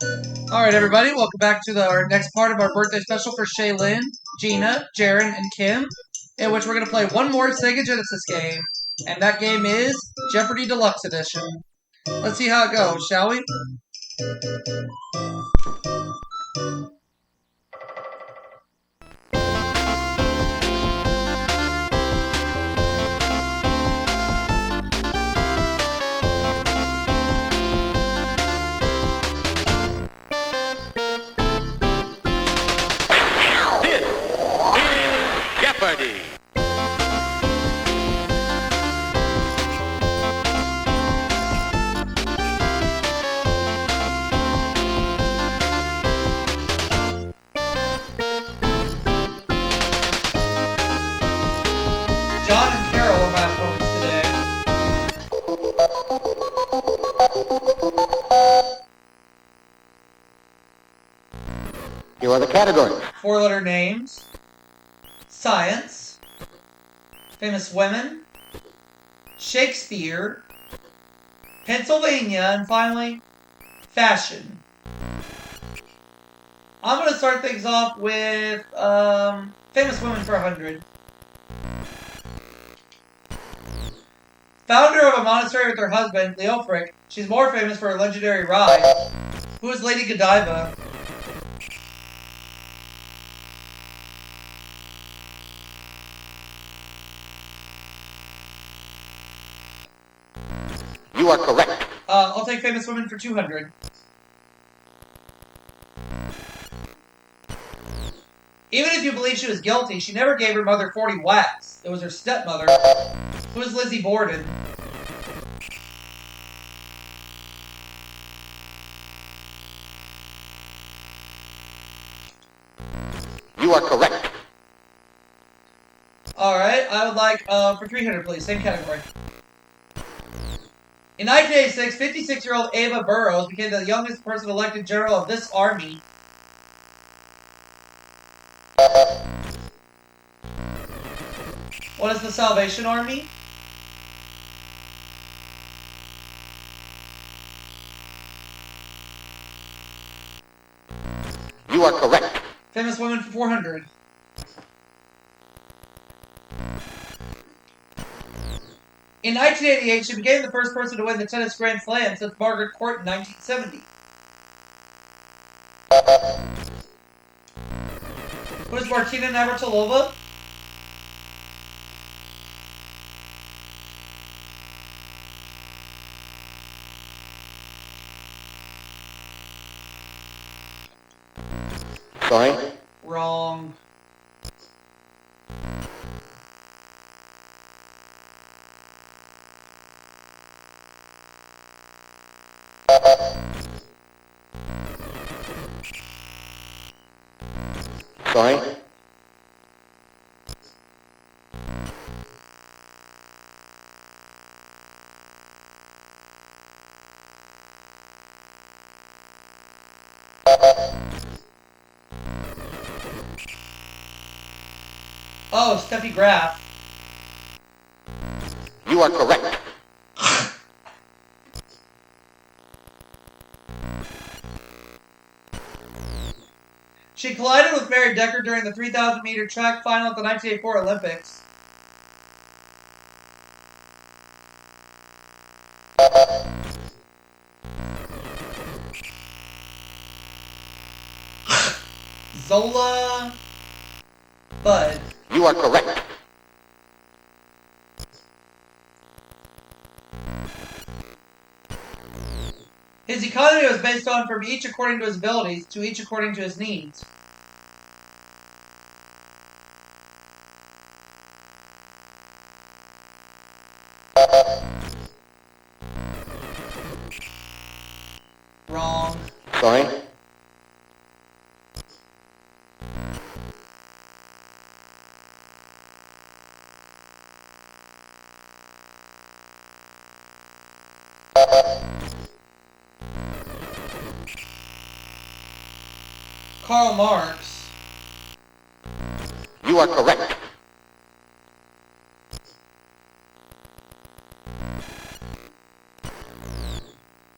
Alright, everybody, welcome back to our next part of our birthday special for Shaylyn, Geena, Jaron, and Kim, in which we're going to play one more Sega Genesis game, and that game is Jeopardy Deluxe Edition. Let's see how it goes, shall we? Jeopardy! John and Carol are my opponents today. Here are the categories. 4-letter names, science, famous women, Shakespeare, Pennsylvania, and finally, fashion. I'm going to start things off with famous women for 100. Founder of a monastery with her husband, Leofric, she's more famous for her legendary ride. Who is Lady Godiva? You are correct. I'll take famous women for 200. Even if you believe she was guilty, she never gave her mother 40 whacks. It was her stepmother. Who is Lizzie Borden? You are correct. Alright, I would like, for 300 please, same category. In 1986, 56-year-old Ava Burrows became the youngest person elected general of this army. What is the Salvation Army? You are correct. Famous women for 400. In 1988, she became the first person to win the tennis Grand Slam since Margaret Court in 1970. Who is Martina Navratilova? Sorry. Wrong. Sorry. Oh, Steffi Graf. You are correct. She collided with Mary Decker during the 3,000-meter track final at the 1984 Olympics. Zola Bud. You are correct. His economy was based on from each according to his abilities to each according to his needs. Wrong. Sorry. Karl Marx. You are correct.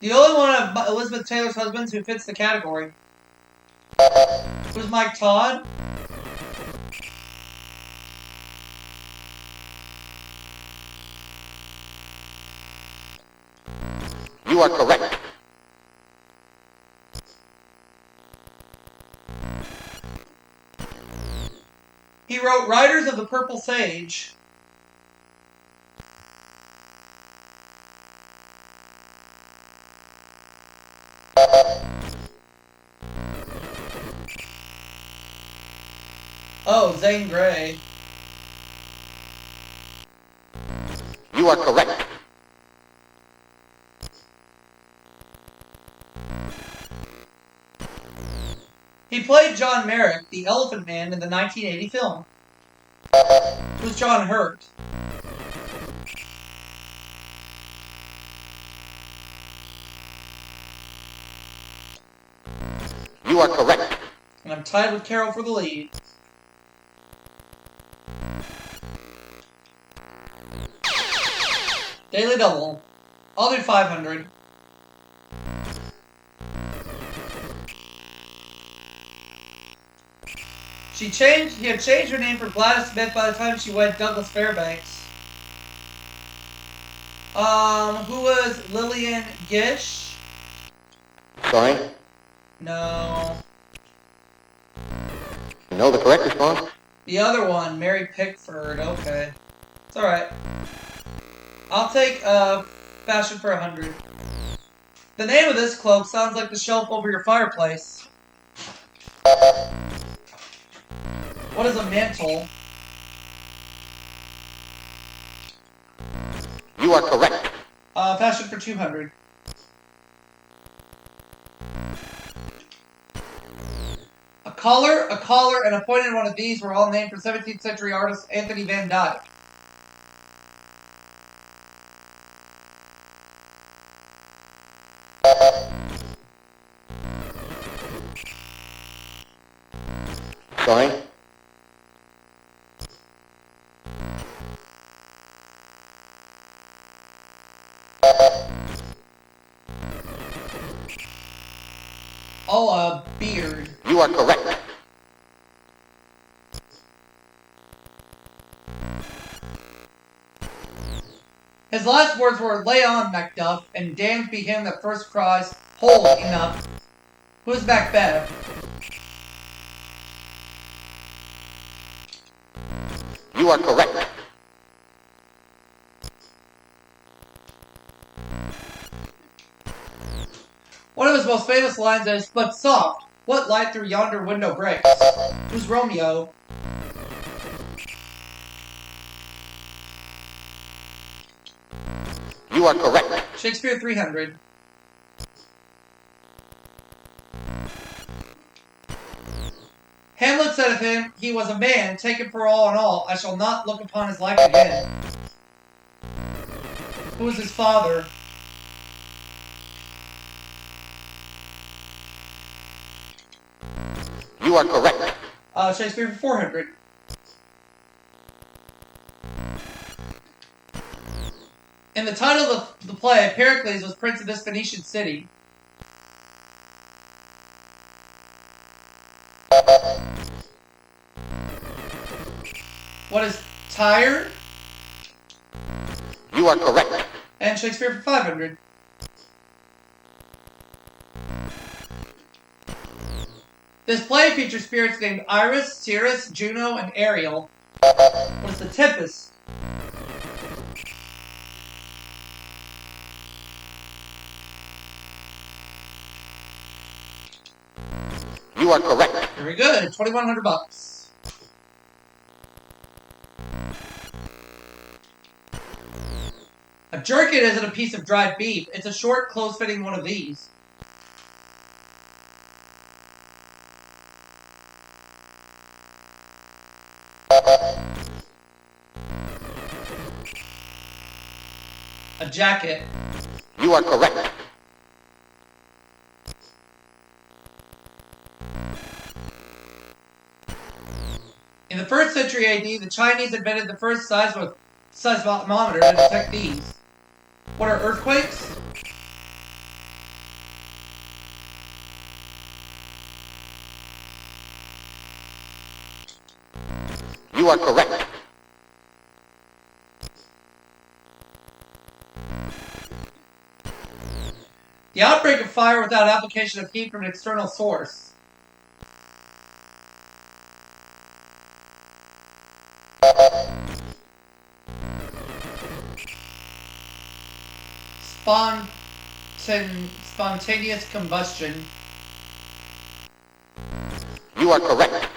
The only one of Elizabeth Taylor's husbands who fits the category. Who's Mike Todd? You are correct. He wrote Riders of the Purple Sage. Oh, Zane Grey. You are correct. He played John Merrick, the Elephant Man, in the 1980 film. Who's John Hurt? You are correct. And I'm tied with Carol for the lead. Daily double. I'll do 500. She had changed her name for Gladys Smith by the time she wed Douglas Fairbanks. Who was Lillian Gish? Sorry? No. You know the correct response? The other one, Mary Pickford. Okay. It's alright. I'll take, fashion for 100. The name of this cloak sounds like the shelf over your fireplace. What is a mantle? You are correct. Fashion for 200. A collar, and a pointed one of these were all named for 17th century artist Anthony Van Dyck. Sorry? Oh, a beard. You are correct. His last words were, "Lay on, Macduff, and damned be him that first cries, hold, enough." Who's Macbeth? You are correct. One of his most famous lines is, "But soft, what light through yonder window breaks?" Who's Romeo? You are correct. Shakespeare 300. Hamlet said of him, "He was a man taken for all in all. I shall not look upon his like again." Who was his father? You are correct. Shakespeare 400. In the title of the play, Pericles was prince of this Phoenician city. What is Tyre? You are correct. And Shakespeare for 500. This play features spirits named Iris, Ceres, Juno, and Ariel. What is the Tempest? You are correct. Very good. 2,100 bucks. A jerkin isn't a piece of dried beef. It's a short, close-fitting one of these. A jacket. You are correct. In the 1st century AD, the Chinese invented the first seismometer to detect these. What are earthquakes? You are correct. The outbreak of fire without application of heat from an external source. Spontaneous combustion. You are correct.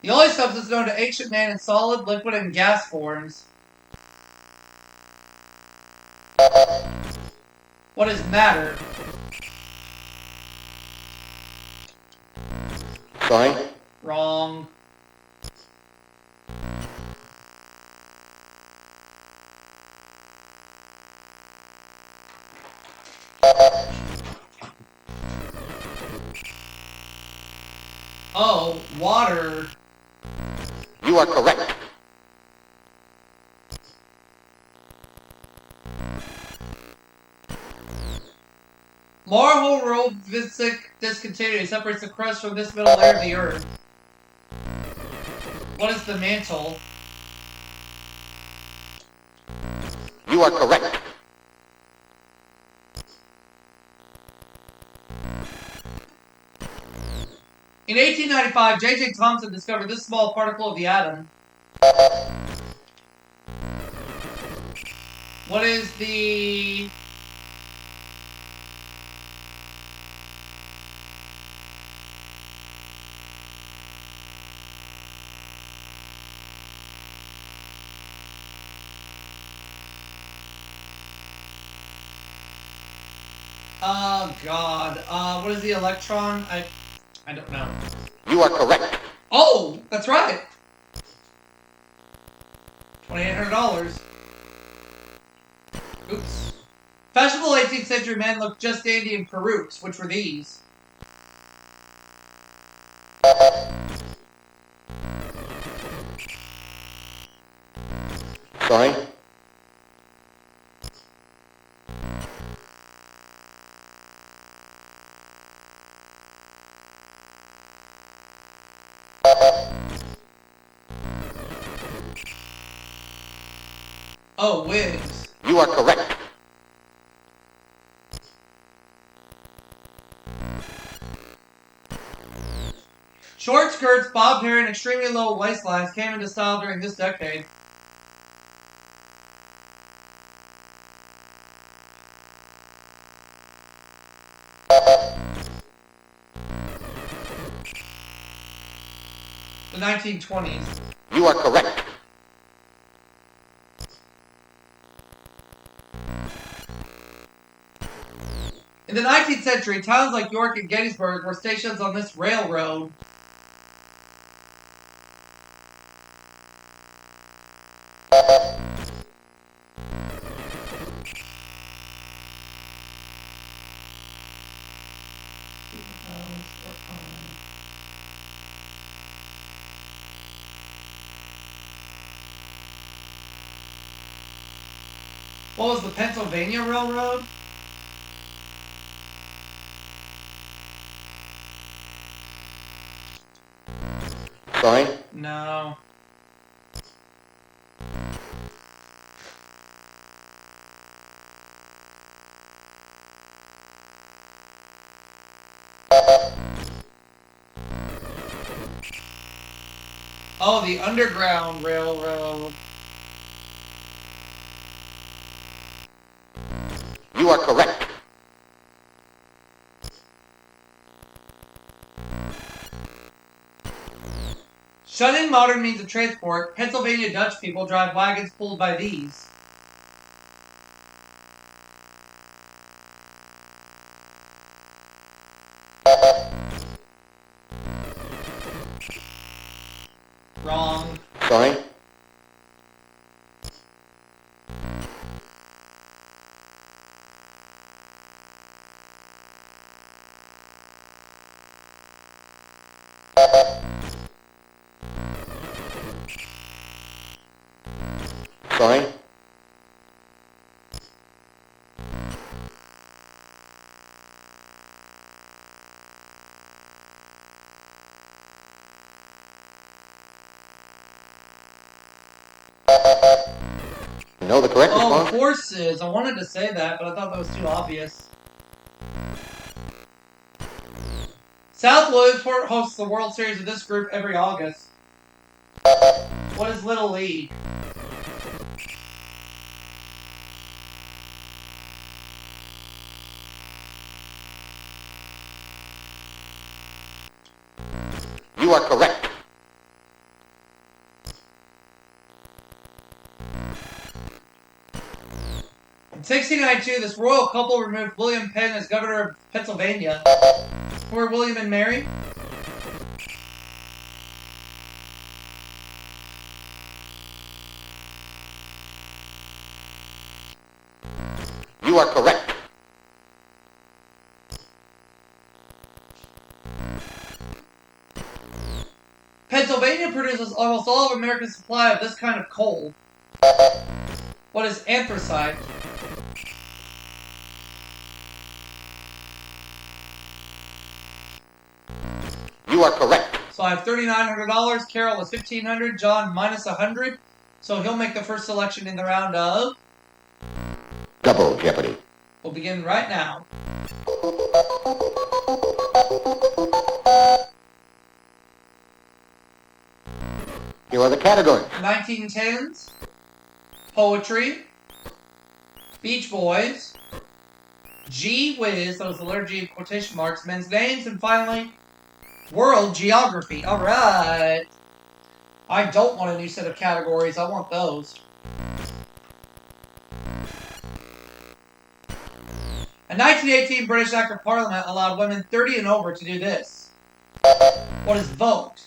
The only substance known to ancient man in solid, liquid, and gas forms. What is matter? Sorry? Wrong. Oh, water. You are correct. Morphologistic discontinuity separates the crust from this middle layer of the earth. What is the mantle? You are correct. In 1895, J.J. Thomson discovered this small particle of the atom. What is the... Oh, God. What is the electron? I don't know. You are correct. Oh, that's right. $2,800. Oops. Fashionable 18th century men looked just dandy in perukes. Which were these? Sorry? Oh, wigs. You are correct. Short skirts, bobbed hair, and extremely low waistlines came into style during this decade. The 1920s. You are correct. In the 19th century, towns like York and Gettysburg were stations on this railroad. What was the Pennsylvania Railroad? Sorry? No. Oh, the Underground Railroad. You are correct. Shun-in modern means of transport. Pennsylvania Dutch people drive wagons pulled by these. Wrong. Sorry? Sorry? know the correct Oh, response? horses. I wanted to say that, but I thought that was too obvious. South Williamsport hosts the World Series of this group every August. What is Little League? You are correct. In 1692, this royal couple removed William Penn as governor of Pennsylvania. Who are William and Mary? You are correct. Pennsylvania produces almost all of America's supply of this kind of coal. What is anthracite? You are correct. So I have $3,900. Carol is $1,500. John minus 100. So he'll make the first selection in the round of. Double Jeopardy. We'll begin right now. Here are the categories. 1910s, poetry, Beach Boys, Gee Whiz, those are the letter G in quotation marks, men's names, and finally, world geography. All right. I don't want a new set of categories. I want those. A 1918 British Act of Parliament allowed women 30 and over to do this. What is vote?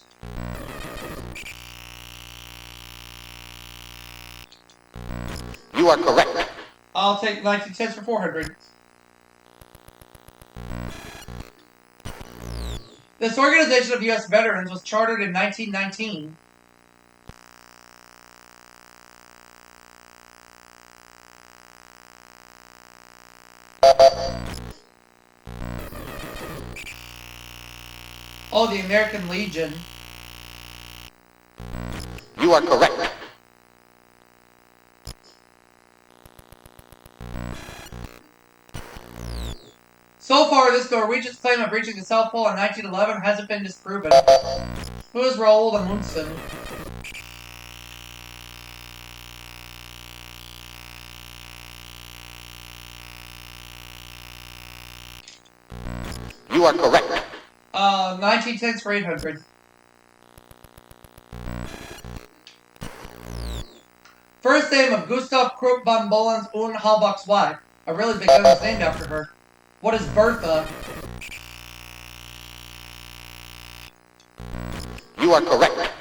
You are correct. I'll take 1910s for 400. This organization of U.S. veterans was chartered in 1919. Oh, the American Legion. You are correct. So far, this Norwegian's claim of reaching the South Pole in 1911 hasn't been disproven. Who is Roald Amundsen? You are correct. 1910s for 800. First name of Gustav Krupp von Bohlen's und Halbach's wife. A really big gun is named after her. What is Bertha? You are correct.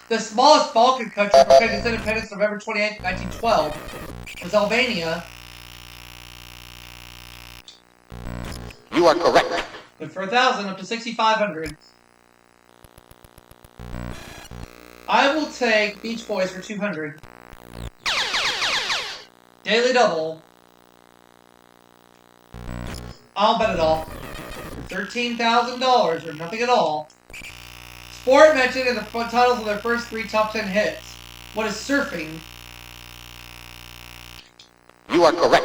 The smallest Balkan country proclaimed its independence November 28, 1912 was Albania. You are correct. Good for 1,000, up to 6,500. I will take Beach Boys for 200. Daily double. I'll bet it all. For $13,000 or nothing at all. Sport mentioned in the titles of their first 3 top 10 hits. What is surfing? You are correct.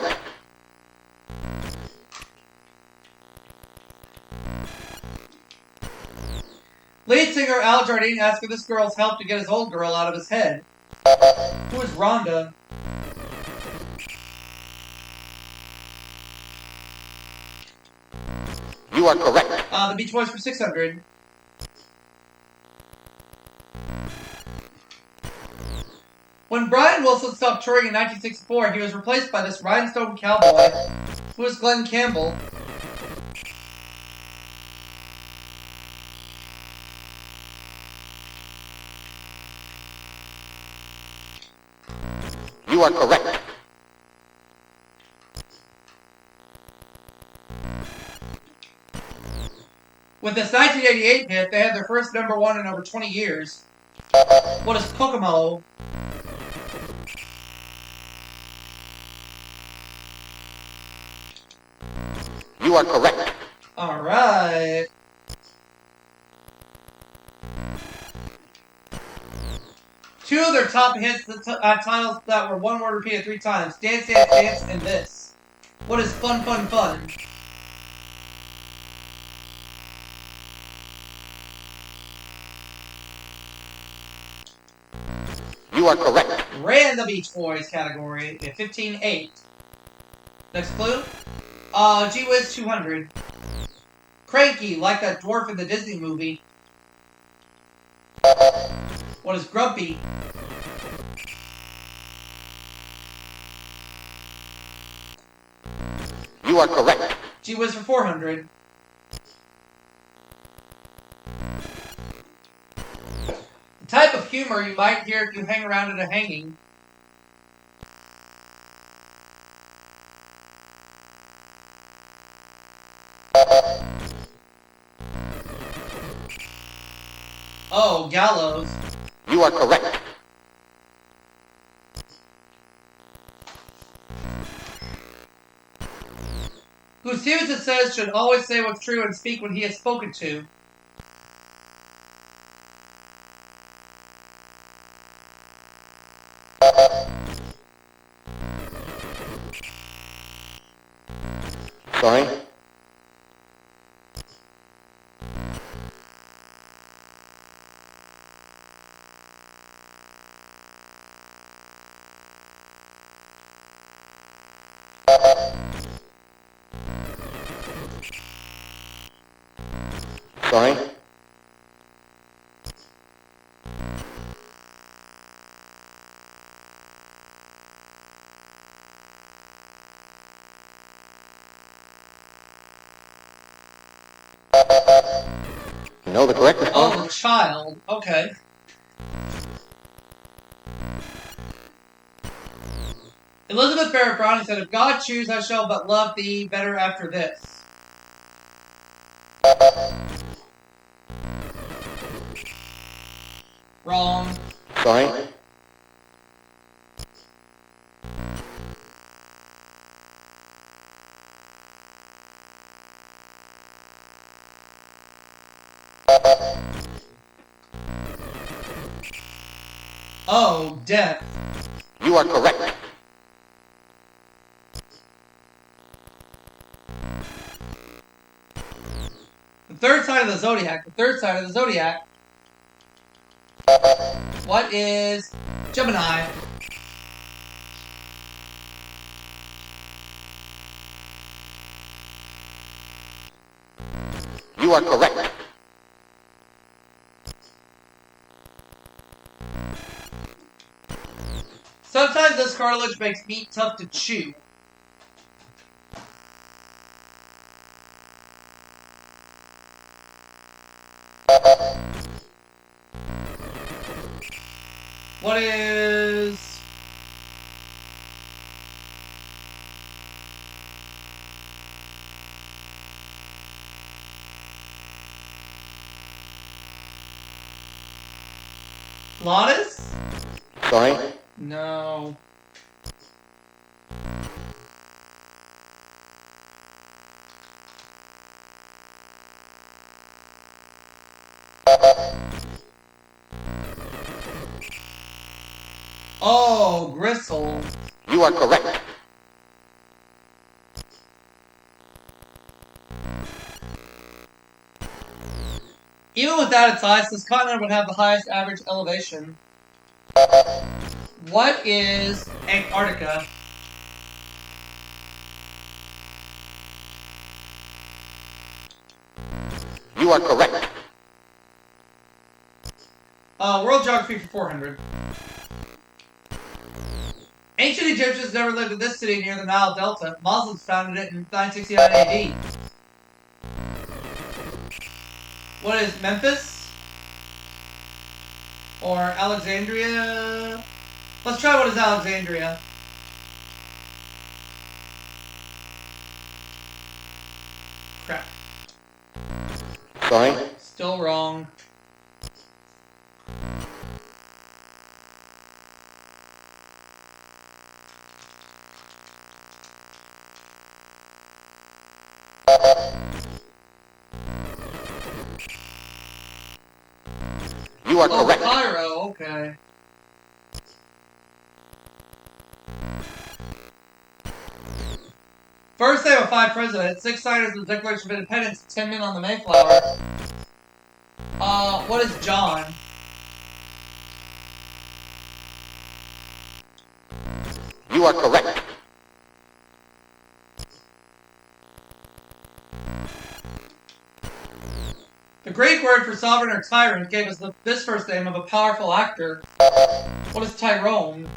Lead singer Al Jardine asked for this girl's help to get his old girl out of his head. Who is Rhonda? You are correct. The Beach Boys for 600. When Brian Wilson stopped touring in 1964, he was replaced by this rhinestone cowboy. Who is Glenn Campbell? You are correct. With this 1988 hit, they had their first #1 in over 20 years. What is Kokomo? You are correct. Alright. Two of their top hits, titles that were one word repeated 3 times. Dance, Dance, Dance, and this. What is Fun, Fun, Fun? You are correct. Ran the Beach Boys category at 15-8. Next clue. Gee Whiz 200. Cranky, like that dwarf in the Disney movie. What is Grumpy? You are correct. Gee Whiz for 400. The type of humor you might hear if you hang around at a hanging. Oh, gallows. You are correct. Who seems it says should always say what's true and speak when he is spoken to. Sorry. Sorry. No, the correct response. Oh, the child. Okay. Elizabeth Barrett Browning said, if God choose, I shall but love thee better after this. Wrong. Sorry. Oh, death. You are correct. The third sign of the zodiac. The third sign of the zodiac. What is Gemini? You are correct. Sometimes this cartilage makes meat tough to chew. What is... Lotus? Sorry. No. Oh, Gristle. You are correct. Even without its ice, this continent would have the highest average elevation. What is Antarctica? You are correct. World Geography for 400. Ancient Egyptians never lived in this city near the Nile Delta. Muslims founded it in 969 AD. What is Memphis? Or Alexandria? Let's try what is Alexandria. Crap. Sorry. Still wrong. You are Oh, correct. Cairo, okay. First name of 5 presidents, 6 signers of the Declaration of Independence, 10 men on the Mayflower. What is John? You are correct. The Greek word for sovereign or tyrant gave us this first name of a powerful actor. What is Tyrone?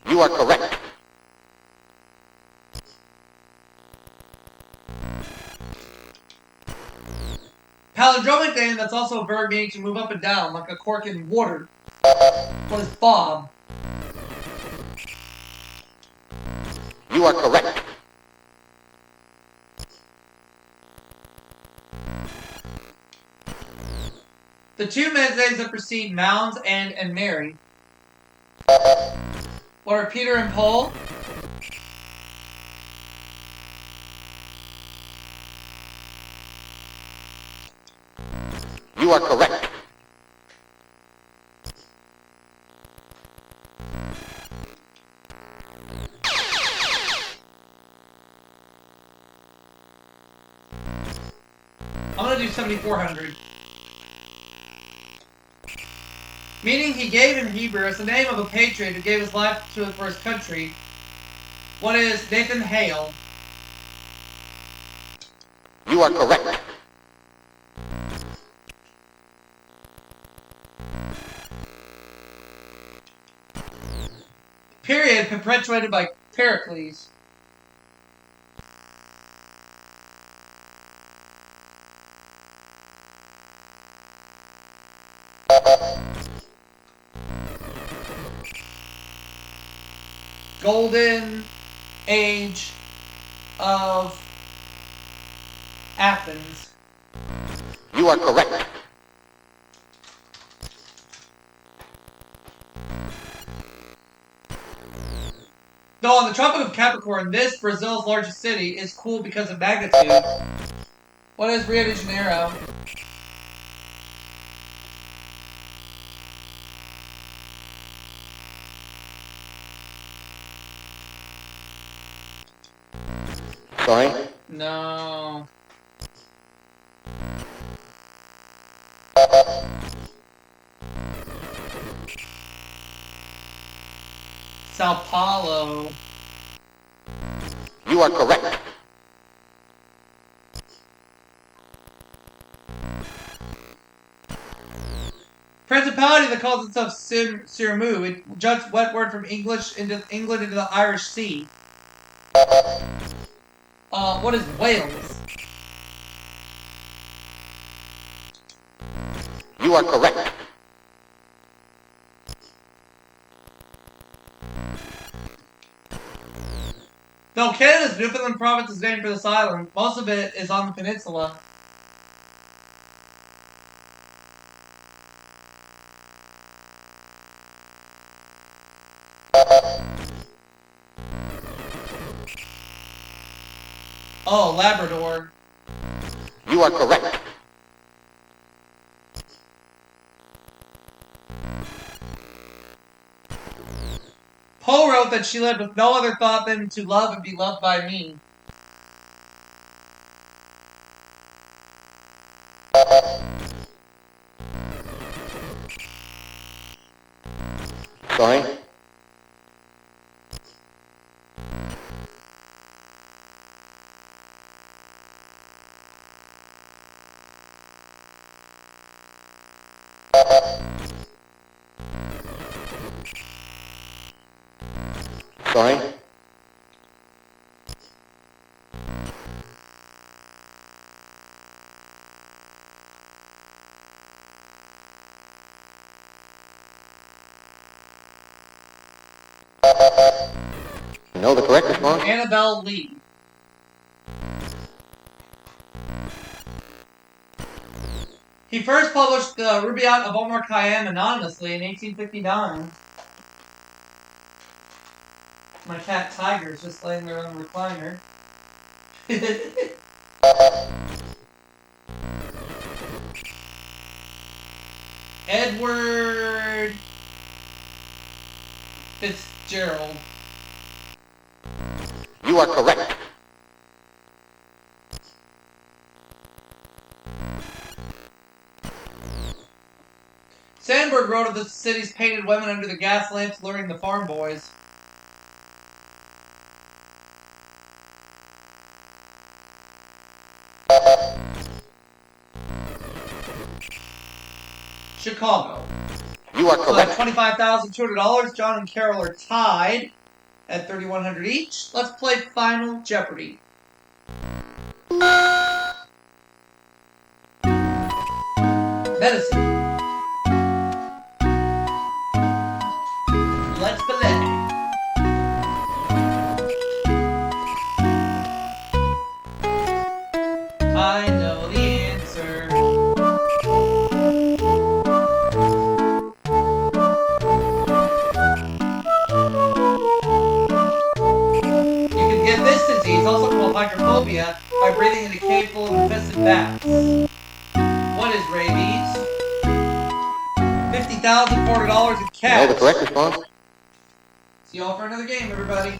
You are correct. Palindromic name that's also a verb meaning to move up and down, like a cork in water. What is Bob? You are correct. The 2 men's names that precede Mounds and Mary. What are Peter and Paul? You are correct. I'm gonna do 7,400. Meaning he gave in Hebrew as the name of a patriot who gave his life for his country. What is Nathan Hale? You are correct. Period perpetuated by Pericles. Golden Age of Athens. You are correct. Though on the Tropic of Capricorn, this, Brazil's largest city, is cool because of magnitude. What is Rio de Janeiro? Sorry? No. Sao Paulo. You are correct. Principality that calls itself Sirmu. It juts wet word from English into England into the Irish Sea. What is Wales? You are correct. Though Canada's Newfoundland province is named for this island, most of it is on the peninsula. Oh, Labrador. You are correct. Poe wrote that she lived with no other thought than to love and be loved by me. Sorry? Sorry? No, the correct response? Annabelle Lee. He first published the Rubaiyat of Omar Khayyam anonymously in 1859. My cat Tiger is just laying there on the recliner. Edward Fitzgerald. You are correct. Sandberg wrote of the city's painted women under the gas lamps luring the farm boys. Chicago. You are So at correct. $25,200, John and Carol are tied at $3,100 each. Let's play Final Jeopardy. Medicine. Let's play. I know the answer. You can get this disease, also called hydrophobia, by breathing in a cave full of infested bats. What is rabies? $50,400 in You know cash. the correct response? See y'all for another game, everybody.